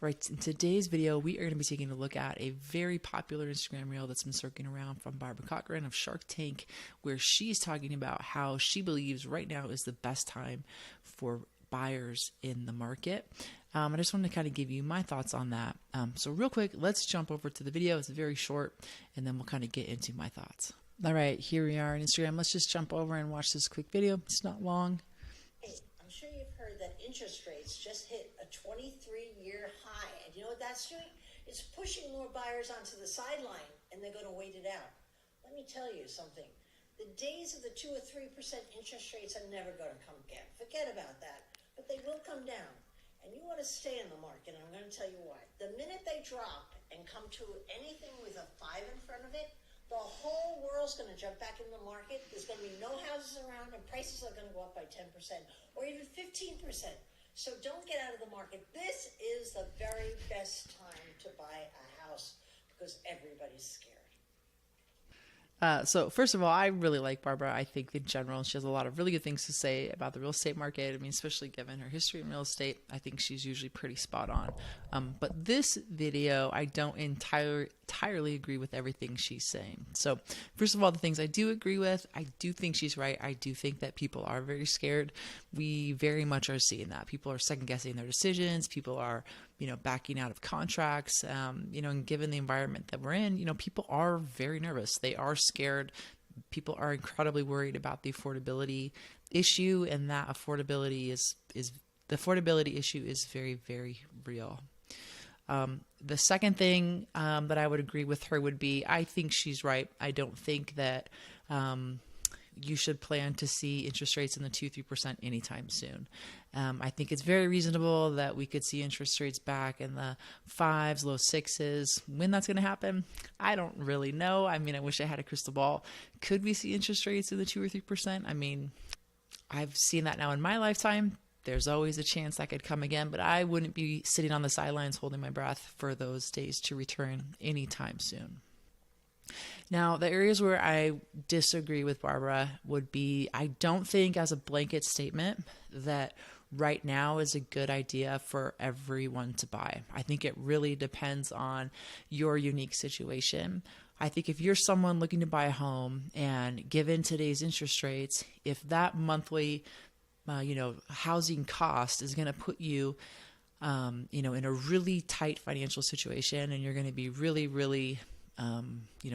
Right, in today's video, we are going to be taking a look at a very popular Instagram reel that's been circling around from Barbara Corcoran of Shark Tank, where she's talking about how she believes right now is the best time for buyers in the market. I just want to kind of give you my thoughts on that. So real quick, let's jump over to the video. It's very short, and then we'll kind of get into my thoughts. All right, here we are on Instagram. Let's just jump over and watch this quick video. It's not long. Hey, I'm sure you've heard that interest rates just hit a 23-year high. And you know what that's doing? It's pushing more buyers onto the sideline, and they're going to wait it out. Let me tell you something. The days of the 2 or 3% interest rates are never going to come again. Forget about that. But they will come down. And you want to stay in the market, and I'm going to tell you why. The minute they drop and come to anything with a 5 in front of it, the whole world's going to jump back in the market. There's going to be no houses around, and prices are going to go up by 10% or even 15%. So don't get out of the market. This is the very best time to buy a house because everybody's scared. So first of all, I really like Barbara. I think in general, she has a lot of really good things to say about the real estate market. I mean, especially given her history in real estate, I think she's usually pretty spot on. But this video, I don't entirely agree with everything she's saying. So first of all, the things I do agree with, I do think she's right. I do think that people are very scared. We very much are seeing that. People are second guessing their decisions. People are, backing out of contracts, and given the environment that we're in, people are very nervous. They are scared. People are incredibly worried about the affordability issue, and that affordability the affordability issue is very, very real. The second thing that I would agree with her would be, I think she's right. I don't think that you should plan to see interest rates in the 2-3% anytime soon. I think it's very reasonable that we could see interest rates back in the 5s, low 6s. When that's going to happen, I don't really know. I mean, I wish I had a crystal ball. Could we see interest rates in the 2 or 3%? I mean, I've seen that now in my lifetime. There's always a chance that could come again, but I wouldn't be sitting on the sidelines holding my breath for those days to return anytime soon. Now, the areas where I disagree with Barbara would be, I don't think as a blanket statement that right now is a good idea for everyone to buy. I think it really depends on your unique situation. I think if you're someone looking to buy a home, and given today's interest rates, if that monthly housing cost is going to put you in a really tight financial situation, and you're going to be really, really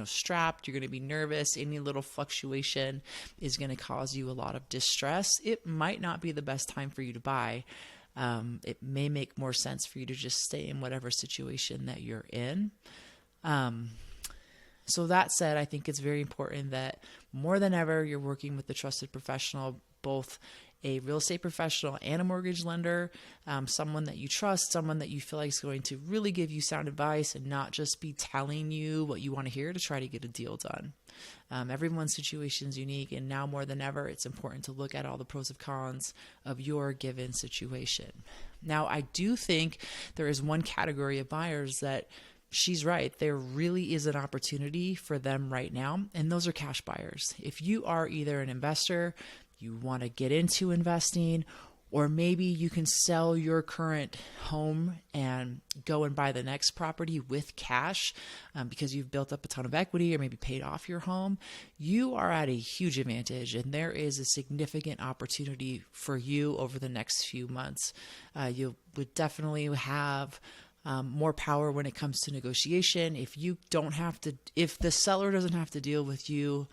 strapped, you're going to be nervous. Any little fluctuation is going to cause you a lot of distress. It might not be the best time for you to buy. It may make more sense for you to just stay in whatever situation that you're in. So that said, I think it's very important that more than ever, you're working with a trusted professional, both a real estate professional and a mortgage lender, someone that you trust, someone that you feel like is going to really give you sound advice and not just be telling you what you want to hear to try to get a deal done. Everyone's situation is unique, and now more than ever, it's important to look at all the pros and cons of your given situation. Now, I do think there is one category of buyers that she's right. There really is an opportunity for them right now, and those are cash buyers. If you are either an investor, you want to get into investing, or maybe you can sell your current home and go and buy the next property with cash because you've built up a ton of equity or maybe paid off your home, you are at a huge advantage, and there is a significant opportunity for you over the next few months. You would definitely have more power when it comes to negotiation. If the seller doesn't have to deal with you,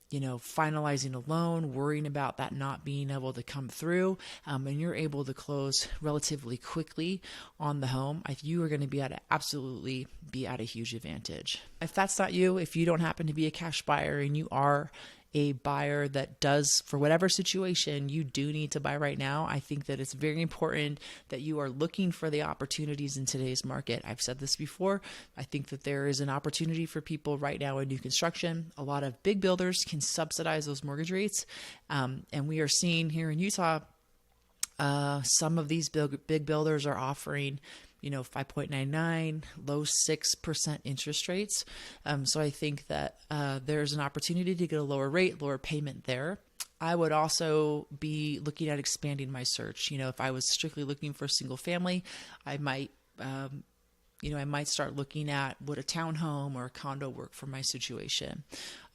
finalizing a loan, worrying about that not being able to come through, and you're able to close relatively quickly on the home, you are going to absolutely be at a huge advantage. If that's not you, if you don't happen to be a cash buyer and you are a buyer that does, for whatever situation you do need to buy right now, I think that it's very important that you are looking for the opportunities in today's market. I've said this before. I think that there is an opportunity for people right now in new construction. A lot of big builders can subsidize those mortgage rates. And we are seeing here in Utah, some of these big builders are offering 5.99, low 6% interest rates. So I think that there's an opportunity to get a lower rate, lower payment there. I would also be looking at expanding my search. If I was strictly looking for single family, I might I might start looking at would a townhome or a condo work for my situation.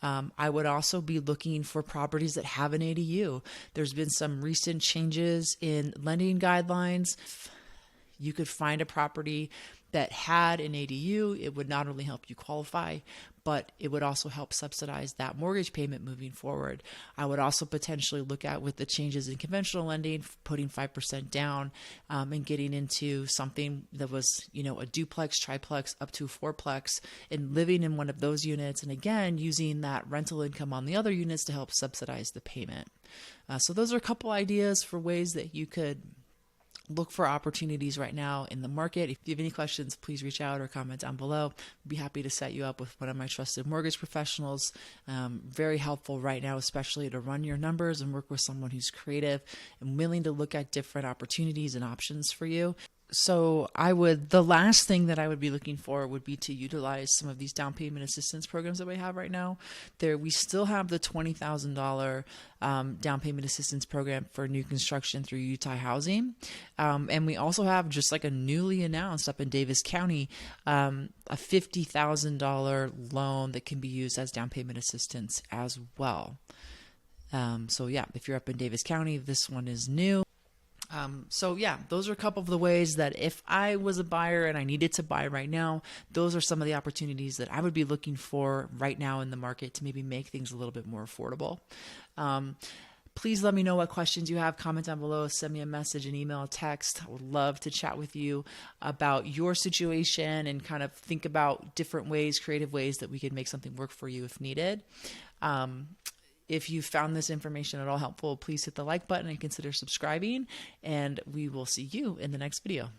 I would also be looking for properties that have an ADU. There's been some recent changes in lending guidelines. You could find a property that had an ADU. It would not only help you qualify, but it would also help subsidize that mortgage payment moving forward. I would also potentially look at, with the changes in conventional lending, putting 5% down and getting into something that was, a duplex, triplex, up to fourplex, and living in one of those units. And again, using that rental income on the other units to help subsidize the payment. So those are a couple ideas for ways that you could look for opportunities right now in the market. If you have any questions, please reach out or comment down below. I'd be happy to set you up with one of my trusted mortgage professionals. Very helpful right now, especially to run your numbers and work with someone who's creative and willing to look at different opportunities and options for you. So the last thing that I would be looking for would be to utilize some of these down payment assistance programs that we have right now. We still have the $20,000 down payment assistance program for new construction through Utah Housing. And we also have, just like a newly announced up in Davis County, a $50,000 loan that can be used as down payment assistance as well. So yeah, if you're up in Davis County, this one is new. Those are a couple of the ways that if I was a buyer and I needed to buy right now, those are some of the opportunities that I would be looking for right now in the market to maybe make things a little bit more affordable. Please let me know what questions you have. Comment down below, send me a message, an email, a text. I would love to chat with you about your situation and kind of think about different ways, creative ways that we could make something work for you if needed. If you found this information at all helpful, please hit the like button and consider subscribing, and we will see you in the next video.